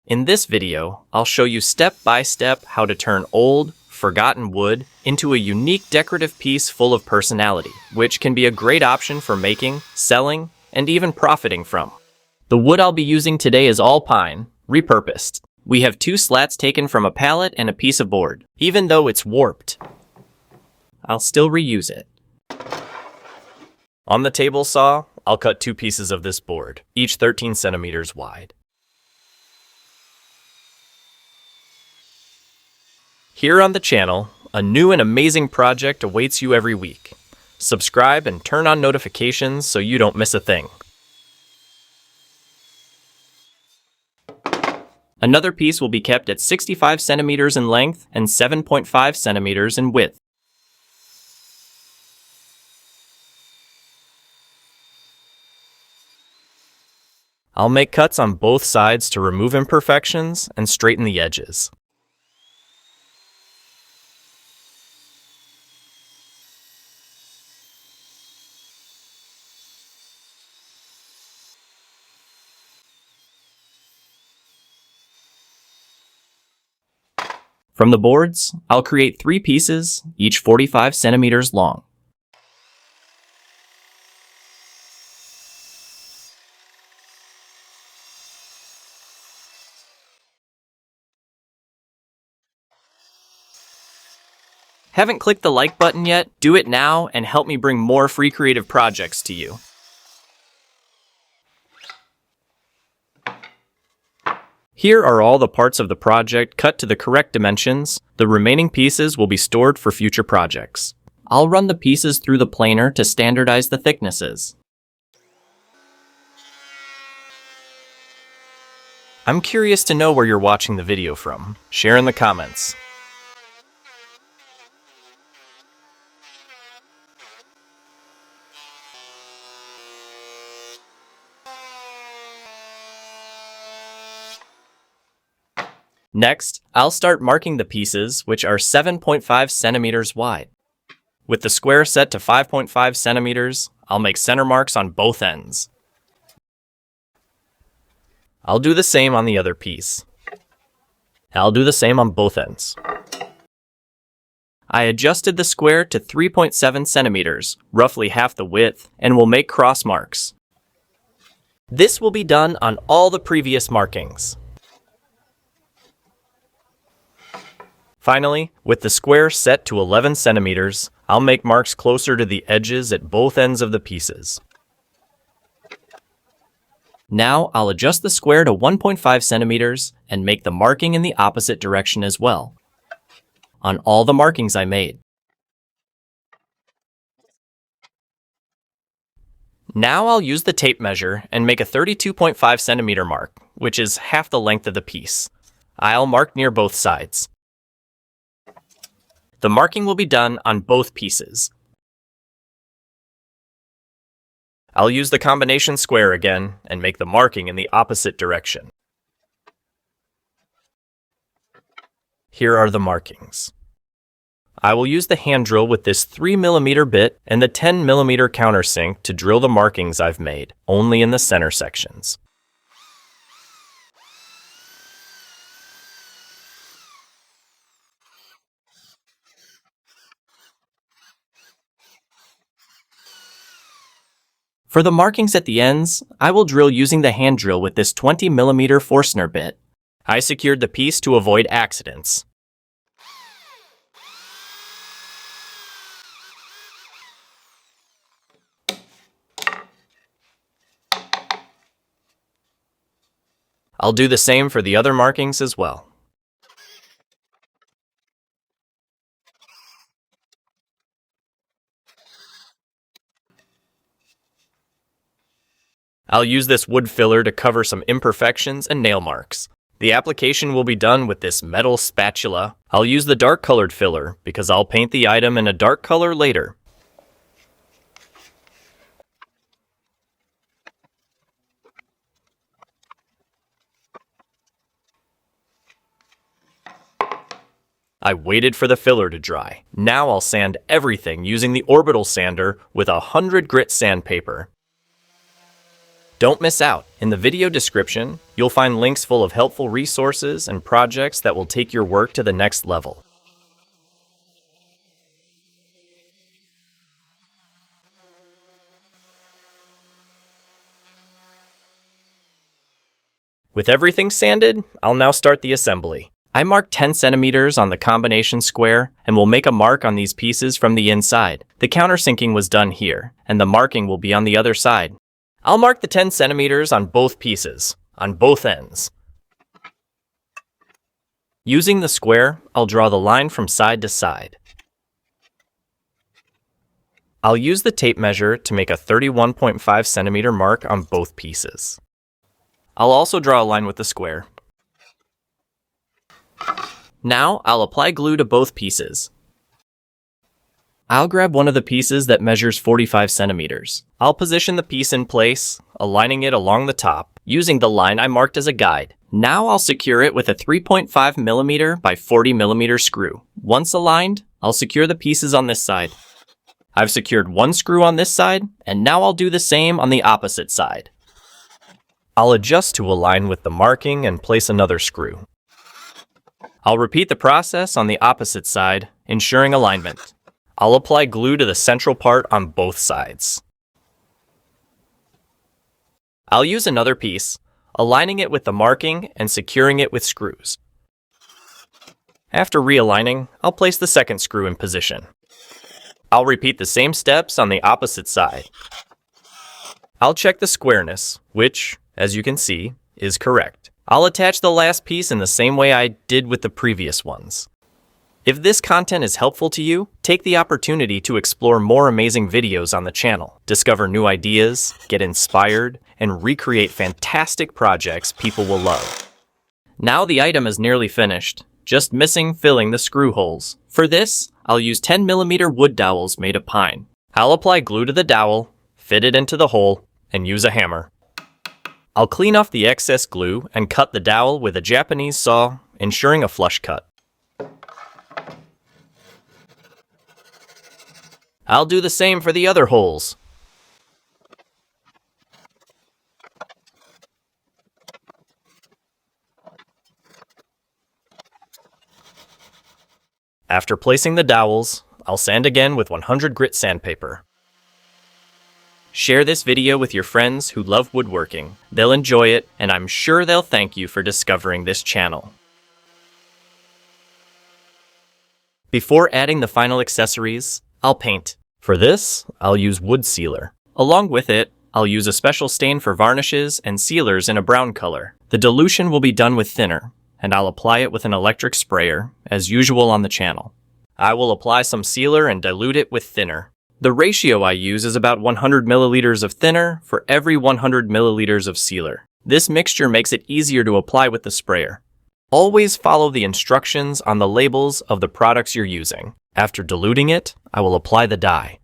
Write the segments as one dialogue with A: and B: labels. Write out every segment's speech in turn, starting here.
A: In this video, I'll show you step by step how to turn old, forgotten wood into a unique decorative piece full of personality, which can be a great option for making, selling, and even profiting from. The wood I'll be using today is all pine, repurposed. We have 2 slats taken from a pallet and a piece of board. Even though it's warped, I'll still reuse it. On the table saw, I'll cut 2 pieces of this board, each 13 centimeters wide. Here on the channel, a new and amazing project awaits you every week. Subscribe and turn on notifications so you don't miss a thing. Another piece will be kept at 65 centimeters in length and 7.5 centimeters in width. I'll make cuts on both sides to remove imperfections and straighten the edges. From the boards, I'll create 3 pieces, each 45 centimeters long. Haven't clicked the like button yet? Do it now and help me bring more free creative projects to you. Here are all the parts of the project cut to the correct dimensions. The remaining pieces will be stored for future projects. I'll run the pieces through the planer to standardize the thicknesses. I'm curious to know where you're watching the video from. Share in the comments. Next, I'll start marking the pieces, which are 7.5 centimeters wide. With the square set to 5.5 centimeters, I'll make center marks on both ends. I'll do the same on the other piece. I'll do the same on both ends. I adjusted the square to 3.7 centimeters, roughly half the width, and will make cross marks. This will be done on all the previous markings. Finally, with the square set to 11 centimeters, I'll make marks closer to the edges at both ends of the pieces. Now I'll adjust the square to 1.5 centimeters and make the marking in the opposite direction as well, on all the markings I made. Now I'll use the tape measure and make a 32.5 centimeter mark, which is half the length of the piece. I'll mark near both sides. The marking will be done on both pieces. I'll use the combination square again and make the marking in the opposite direction. Here are the markings. I will use the hand drill with this 3mm bit and the 10mm countersink to drill the markings I've made, only in the center sections. For the markings at the ends, I will drill using the hand drill with this 20mm Forstner bit. I secured the piece to avoid accidents. I'll do the same for the other markings as well. I'll use this wood filler to cover some imperfections and nail marks. The application will be done with this metal spatula. I'll use the dark colored filler because I'll paint the item in a dark color later. I waited for the filler to dry. Now I'll sand everything using the orbital sander with 100 grit sandpaper. Don't miss out. In the video description, you'll find links full of helpful resources and projects that will take your work to the next level. With everything sanded, I'll now start the assembly. I marked 10 centimeters on the combination square and will make a mark on these pieces from the inside. The countersinking was done here, and the marking will be on the other side. I'll mark the 10 centimeters on both pieces, on both ends. Using the square, I'll draw the line from side to side. I'll use the tape measure to make a 31.5 centimeter mark on both pieces. I'll also draw a line with the square. Now, I'll apply glue to both pieces. I'll grab one of the pieces that measures 45 centimeters. I'll position the piece in place, aligning it along the top, using the line I marked as a guide. Now I'll secure it with a 3.5 millimeter by 40 millimeter screw. Once aligned, I'll secure the pieces on this side. I've secured one screw on this side, and now I'll do the same on the opposite side. I'll adjust to align with the marking and place another screw. I'll repeat the process on the opposite side, ensuring alignment. I'll apply glue to the central part on both sides. I'll use another piece, aligning it with the marking and securing it with screws. After realigning, I'll place the second screw in position. I'll repeat the same steps on the opposite side. I'll check the squareness, which, as you can see, is correct. I'll attach the last piece in the same way I did with the previous ones. If this content is helpful to you, take the opportunity to explore more amazing videos on the channel, discover new ideas, get inspired, and recreate fantastic projects people will love. Now the item is nearly finished, just missing filling the screw holes. For this, I'll use 10 millimeter wood dowels made of pine. I'll apply glue to the dowel, fit it into the hole, and use a hammer. I'll clean off the excess glue and cut the dowel with a Japanese saw, ensuring a flush cut. I'll do the same for the other holes. After placing the dowels, I'll sand again with 100 grit sandpaper. Share this video with your friends who love woodworking. They'll enjoy it, and I'm sure they'll thank you for discovering this channel. Before adding the final accessories, I'll paint. For this, I'll use wood sealer. Along with it, I'll use a special stain for varnishes and sealers in a brown color. The dilution will be done with thinner, and I'll apply it with an electric sprayer, as usual on the channel. I will apply some sealer and dilute it with thinner. The ratio I use is about 100 milliliters of thinner for every 100 milliliters of sealer. This mixture makes it easier to apply with the sprayer. Always follow the instructions on the labels of the products you're using. After diluting it, I will apply the dye.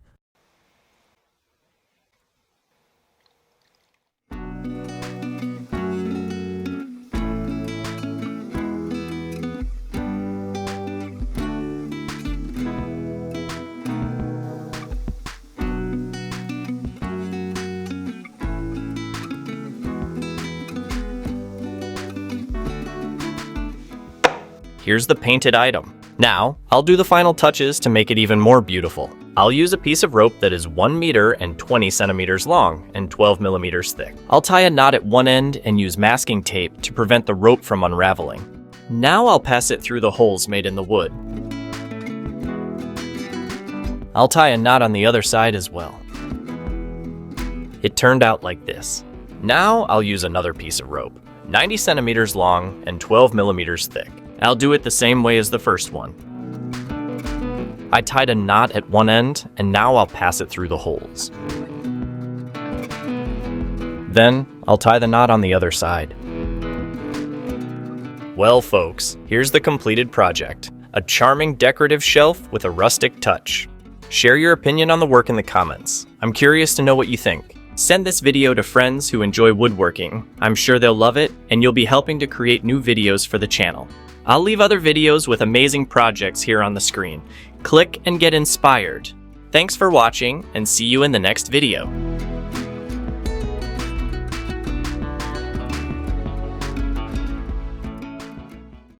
A: Here's the painted item. Now, I'll do the final touches to make it even more beautiful. I'll use a piece of rope that is 1 meter and 20 centimeters long and 12 millimeters thick. I'll tie a knot at one end and use masking tape to prevent the rope from unraveling. Now I'll pass it through the holes made in the wood. I'll tie a knot on the other side as well. It turned out like this. Now I'll use another piece of rope, 90 centimeters long and 12 millimeters thick. I'll do it the same way as the first one. I tied a knot at one end, and now I'll pass it through the holes. Then, I'll tie the knot on the other side. Well, folks, here's the completed project. A charming decorative shelf with a rustic touch. Share your opinion on the work in the comments. I'm curious to know what you think. Send this video to friends who enjoy woodworking. I'm sure they'll love it, and you'll be helping to create new videos for the channel. I'll leave other videos with amazing projects here on the screen. Click and get inspired. Thanks for watching, and see you in the next video.